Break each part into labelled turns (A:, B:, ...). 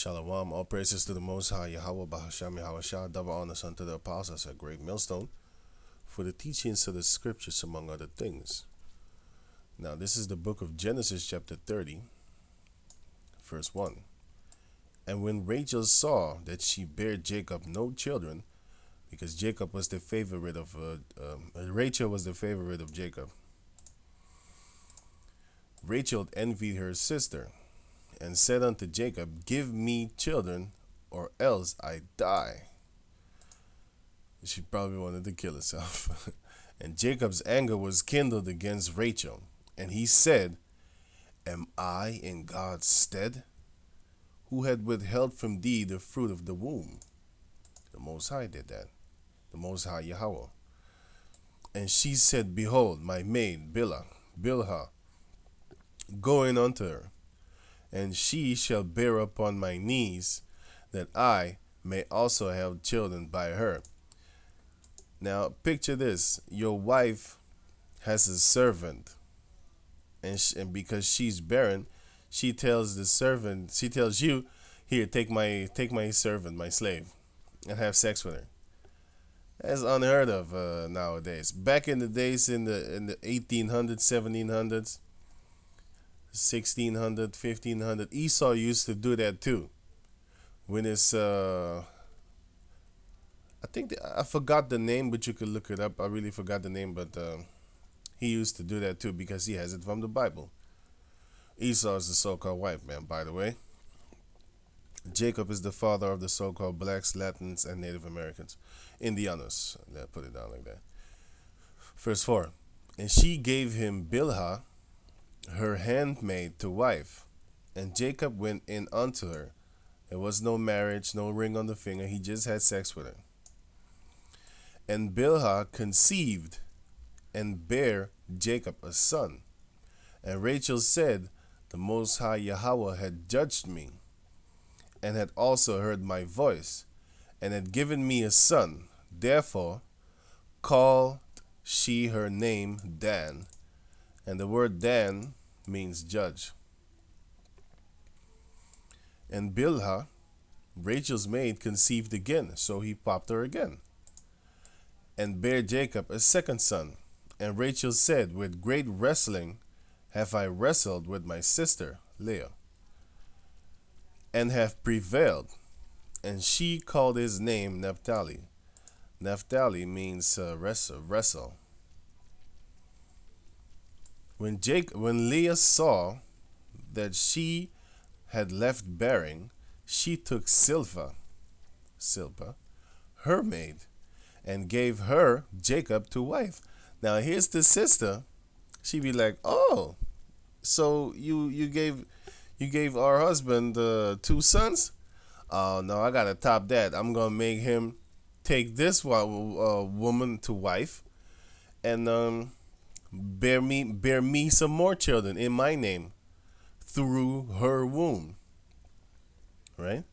A: Shalawam, all praises to the Most High Yahweh Bahasham Yahweh, double honors unto the apostles at Great Millstone for the teachings of the scriptures, among other things. Now, this is the book of Genesis, chapter 30, verse 1. And when Rachel saw that she bare Jacob no children, because Jacob was the favorite of Rachel was the favorite of Jacob, Rachel envied her sister, and said unto Jacob, Give me children, or else I die. She probably wanted to kill herself. And Jacob's anger was kindled against Rachel, and he said, Am I in God's stead, who had withheld from thee the fruit of the womb? The Most High did that. The Most High Yahweh. And she said, Behold, my maid Bilhah, go in unto her, and she shall bear upon my knees, that I may also have children by her. Now, picture this. Your wife has a servant, and because she's barren, she tells you, here, take my servant, my slave, and have sex with her. That's unheard of nowadays. Back in the days, in the 1800s, 1700s, 1600, 1500, Esau used to do that too. When it's I forgot the name, but you could look it up. I really forgot the name, but he used to do that too because he has it from the Bible. Esau is the so-called white man, by the way. Jacob is the father of the so-called blacks, Latins, and Native Americans. Indianos, let's put it down like that. Verse 4. And she gave him Bilhah, her handmaid, to wife. And Jacob went in unto her. There was no marriage, no ring on the finger. He just had sex with her. And Bilhah conceived and bare Jacob a son. And Rachel said, The Most High Yahweh had judged me, and had also heard my voice, and had given me a son. Therefore called she her name Dan. And the word Dan means judge. And Bilhah, Rachel's maid, conceived again, so he popped her again, and bare Jacob a second son. And Rachel said, With great wrestling have I wrestled with my sister Leah, and have prevailed. And she called his name Naphtali. Naphtali means wrestle. When Leah saw that she had left bearing, she took Silpah, her maid, and gave her Jacob to wife. Now here's the sister. She be like, oh, so you gave our husband two sons? Oh no, I gotta top that. I'm gonna make him take this woman to wife, and bear me some more children in my name through her womb. Right?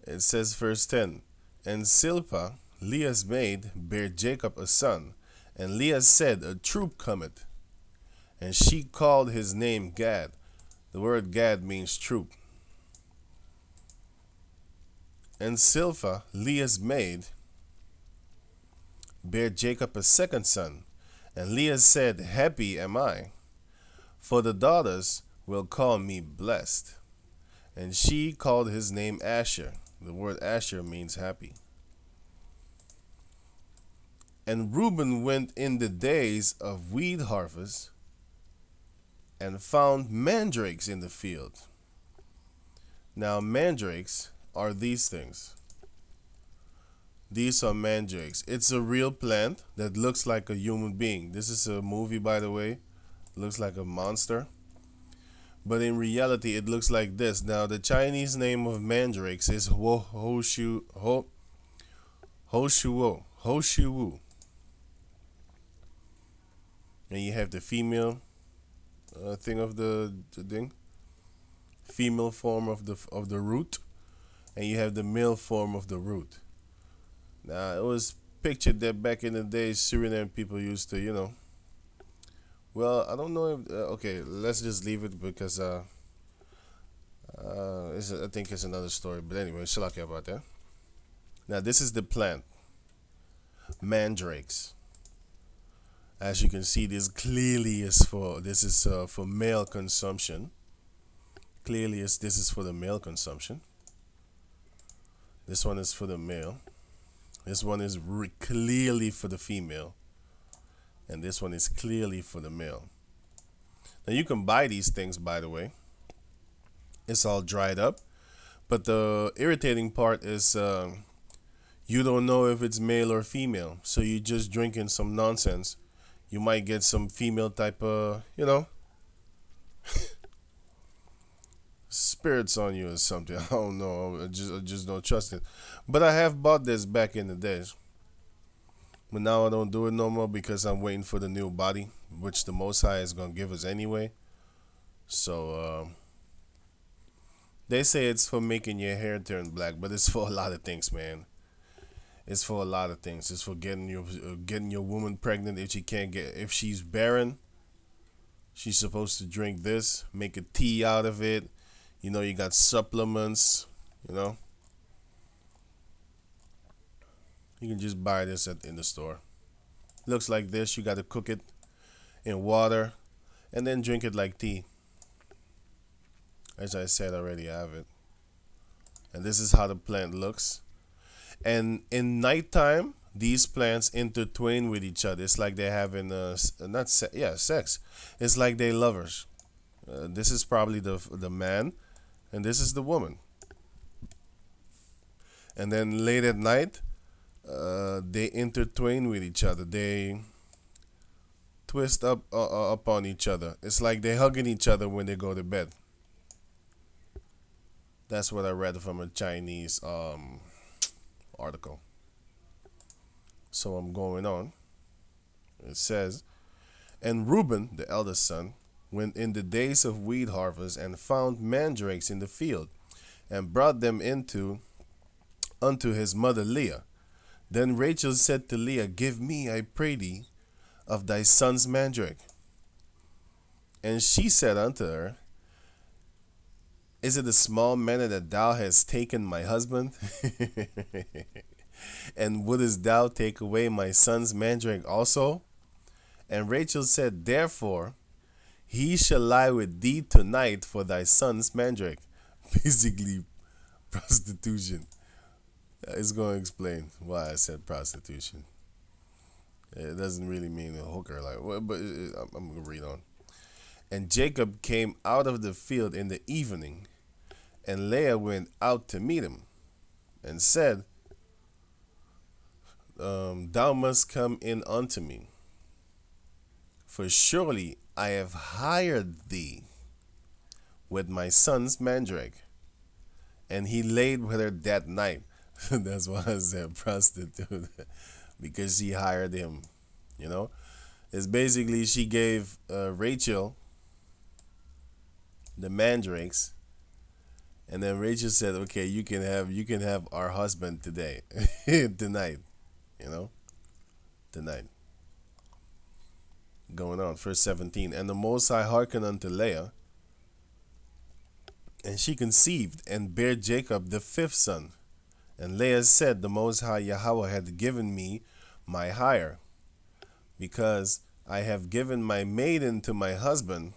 A: It says verse 10. And Silpah, Leah's maid, bare Jacob a son. And Leah said, A troop cometh. And she called his name Gad. The word Gad means troop. And Silpah, Leah's maid, bare Jacob a second son. And Leah said, Happy am I, for the daughters will call me blessed. And she called his name Asher. The word Asher means happy. And Reuben went in the days of wheat harvest, and found mandrakes in the field. Now mandrakes are these things. These are mandrakes. It's a real plant that looks like a human being. This is a movie, by the way. It looks like a monster. But in reality, it looks like this. Now, the Chinese name of mandrakes is Hoshuo. And you have the female thing of the thing, female form of the root, and you have the male form of the root. Now, it was pictured that back in the days, Suriname people used to, well, I don't know if okay, let's just leave it because I think it's another story. But anyway, shalaka about that. Now this is the plant, mandrakes. As you can see, this is for male consumption. Clearly, this is for the male consumption. This one is for the male. This one is clearly for the female, and this one is clearly for the male. Now you can buy these things, by the way. It's all dried up, but the irritating part is you don't know if it's male or female, so you're just drinking some nonsense. You might get some female type of, spirits on you or something. I don't know. I just don't trust it. But I have bought this back in the days. But now I don't do it no more because I'm waiting for the new body, which the Most High is gonna give us anyway. So they say it's for making your hair turn black, but it's for a lot of things, man. It's for a lot of things. It's for getting your woman pregnant if she can't get if she's barren. She's supposed to drink this, make a tea out of it. You got supplements. You know, you can just buy this in the store. Looks like this. You got to cook it in water and then drink it like tea. As I said already, I have it. And this is how the plant looks. And in nighttime, these plants intertwine with each other. It's like they're having not sex. It's like they lovers. This is probably the man, and this is the woman. And then late at night, they intertwine with each other. They twist up upon each other. It's like they're hugging each other when they go to bed. That's what I read from a Chinese article. So I'm going on. It says, and Reuben, the eldest son, went in the days of wheat harvest and found mandrakes in the field, and brought them unto his mother Leah. Then Rachel said to Leah, give me, I pray thee, of thy son's mandrake. And she said unto her, is it a small matter that thou hast taken my husband? And wouldest thou take away my son's mandrake also? And Rachel said, therefore, he shall lie with thee tonight for thy son's mandrake. Basically, prostitution. It's going to explain why I said prostitution. It doesn't really mean a hooker, but I'm going to read on. And Jacob came out of the field in the evening, and Leah went out to meet him, and said, thou must come in unto me, for surely I have hired thee with my son's mandrake. And he laid with her that night. That's why I said prostitute, because she hired him. It's basically she gave Rachel the mandrakes, and then Rachel said, okay, you can have our husband today. Tonight. Tonight. Going on, verse 17. And the Most High hearkened unto Leah, and she conceived, and bare Jacob the fifth son. And Leah said, the Most High Yahweh had given me my hire, because I have given my maiden to my husband.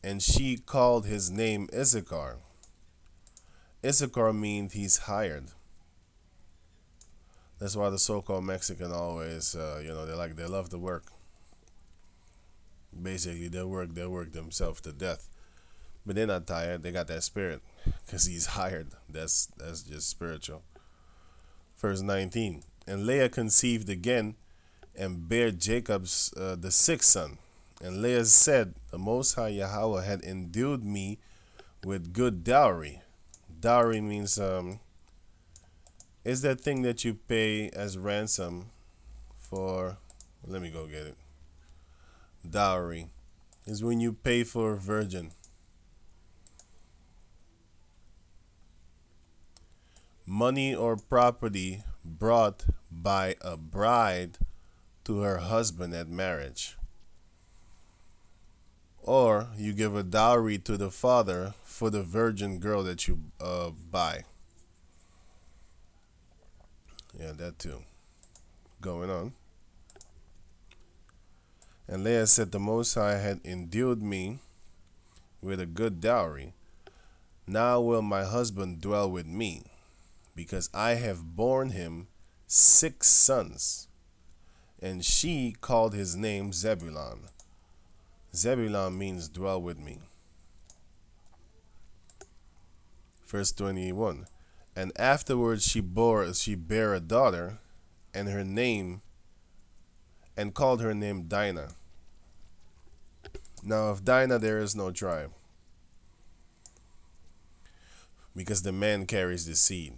A: And she called his name Issachar. Issachar means he's hired. That's why the so-called Mexican always, they love to work. Basically, they work themselves to death. But they're not tired. They got that spirit, because he's hired. That's just spiritual. Verse 19. And Leah conceived again, and bare Jacob's the sixth son. And Leah said, the Most High Yahweh had endued me with good dowry. Dowry means is that thing that you pay as ransom for. Let me go get it. Dowry is when you pay for a virgin. Money or property brought by a bride to her husband at marriage. or you give a dowry to the father for the virgin girl that you buy. Yeah, that too. Going on. And Leah said, the Most High had endued me with a good dowry. Now will my husband dwell with me, because I have borne him 6 sons. And she called his name Zebulon. Zebulon means dwell with me. Verse 21. And afterwards she bare a daughter, and her name and called her name Dinah. Now of Dinah there is no tribe, because the man carries the seed.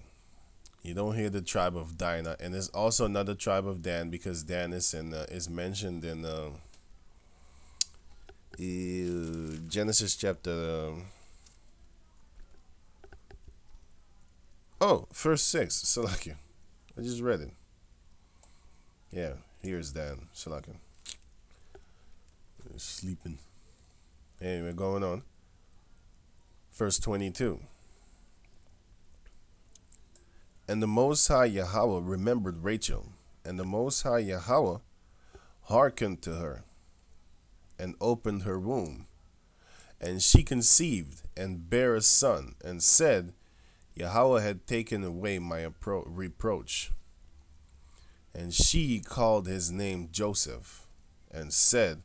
A: You don't hear the tribe of Dinah, and there's also another tribe of Dan, because Dan is mentioned in Genesis chapter. Verse 6. Salakia. I just read it. Yeah, here's Dan. Salakia. Sleeping. Anyway, going on. Verse 22. And the Most High Yahweh remembered Rachel, and the Most High Yahweh hearkened to her, and opened her womb. And she conceived, and bare a son, and said, Yahweh had taken away my reproach. And she called his name Joseph, and said,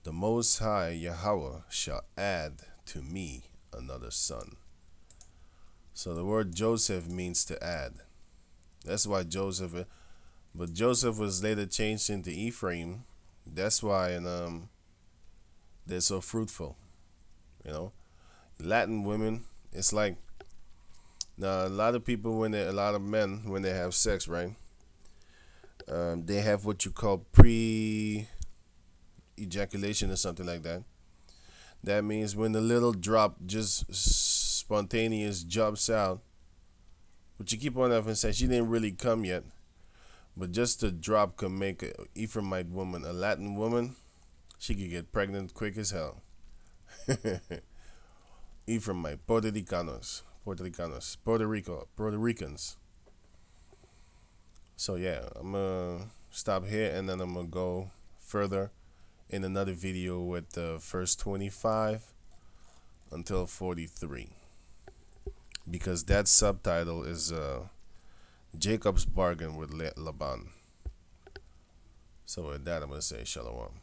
A: the Most High Yahweh shall add to me another son. So the word Joseph means to add. That's why but Joseph was later changed into Ephraim. That's why they're so fruitful. You know, Latin women. It's like now a lot of people a lot of men when they have sex, right? They have what you call pre-ejaculation or something like that. That means when the little drop just spontaneous jumps out, but you keep on having sex, she didn't really come yet, but just the drop can make a Ephraimite woman, a Latin woman, she could get pregnant quick as hell. Ephraimite, Puerto Ricans. So yeah, I'm gonna stop here, and then I'm gonna go further in another video with verse 25 until 43, because that subtitle is Jacob's bargain with Laban. So with that, I'm gonna say Shalawam.